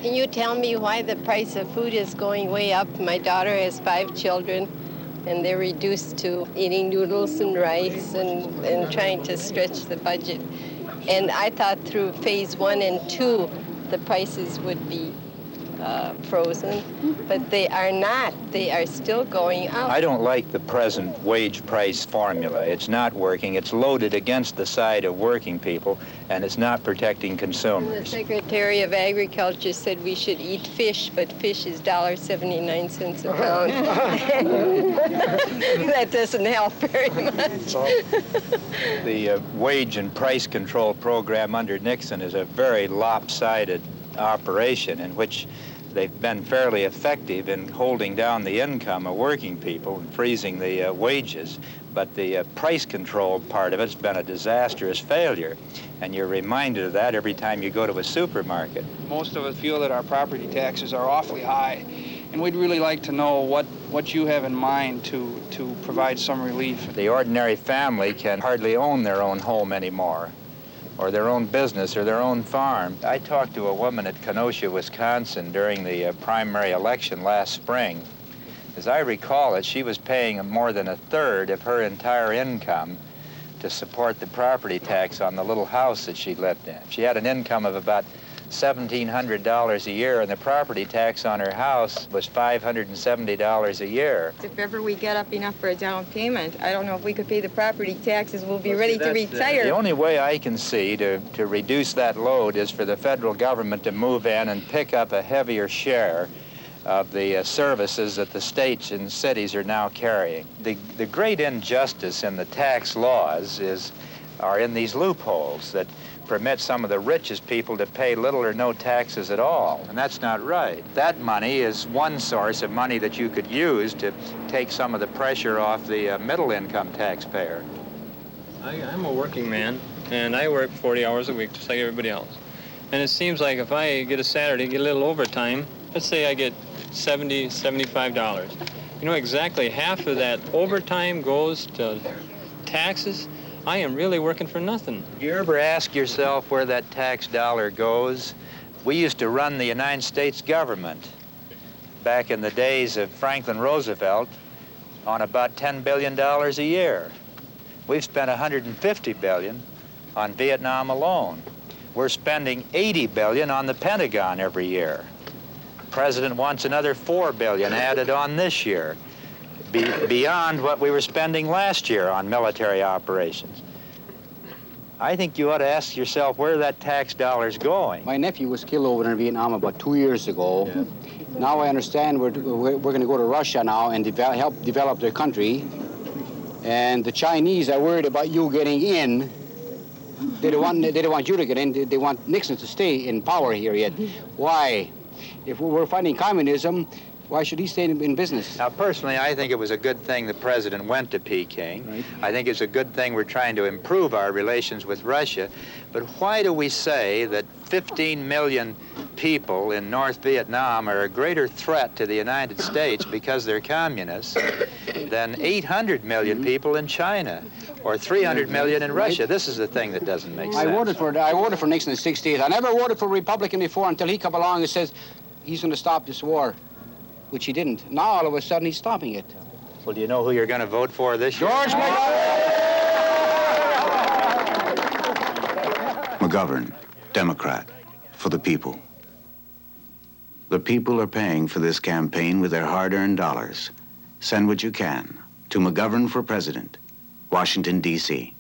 Can you tell me why the price of food is going way up? My daughter has 5 children, and they're reduced to eating noodles and rice and trying to stretch the budget. And I thought through phase 1 and 2, the prices would be frozen, but they are not. They are still going up. I don't like the present wage price formula. It's not working. It's loaded against the side of working people, and it's not protecting consumers. The Secretary of Agriculture said we should eat fish, but fish is $1.79 a pound. That doesn't help very much. The wage and price control program under Nixon is a very lopsided operation in which they've been fairly effective in holding down the income of working people and freezing the wages, but the price control part of it's been a disastrous failure, and you're reminded of that every time you go to a supermarket. Most of us feel that our property taxes are awfully high, and we'd really like to know what you have in mind to provide some relief. The ordinary family can hardly own their own home anymore, or their own business, or their own farm. I talked to a woman at Kenosha, Wisconsin during the primary election last spring. As I recall it, she was paying more than 1/3 of her entire income to support the property tax on the little house that she lived in. She had an income of about $1,700 a year, and the property tax on her house was $570 a year. If ever we get up enough for a down payment, I don't know if we could pay the property taxes, we'll be ready to retire. The only way I can see to reduce that load is for the federal government to move in and pick up a heavier share of the services that the states and cities are now carrying. The great injustice in the tax laws are in these loopholes that permit some of the richest people to pay little or no taxes at all, and that's not right. That money is one source of money that you could use to take some of the pressure off the middle-income taxpayer. I'm a working man, and I work 40 hours a week just like everybody else. And it seems like if I get a Saturday, get a little overtime, let's say I get $70, $75. You know, exactly half of that overtime goes to taxes. I am really working for nothing. You ever ask yourself where that tax dollar goes? We used to run the United States government back in the days of Franklin Roosevelt on about $10 billion a year. We've spent $150 billion on Vietnam alone. We're spending $80 billion on the Pentagon every year. The President wants another $4 billion added on this year, beyond what we were spending last year on military operations. I think you ought to ask yourself where that tax dollar's going. My nephew was killed over in Vietnam about 2 years ago. Yeah. Now I understand we're going to go to Russia now and help develop their country. And the Chinese are worried about you getting in. They don't want you to get in. They want Nixon to stay in power here yet. Why? If we're fighting communism, why should he stay in business? Now, personally, I think it was a good thing the president went to Peking. Right. I think it's a good thing we're trying to improve our relations with Russia. But why do we say that 15 million people in North Vietnam are a greater threat to the United States because they're communists than 800 million people in China or 300 million in Russia? This is the thing that doesn't make sense. I voted for Nixon in the 60s. I never voted for a Republican before until he come along and says he's going to stop this war, which he didn't. Now, all of a sudden, he's stopping it. Well, do you know who you're going to vote for this year? George McGovern! McGovern, Democrat, for the people. The people are paying for this campaign with their hard-earned dollars. Send what you can to McGovern for President, Washington, D.C.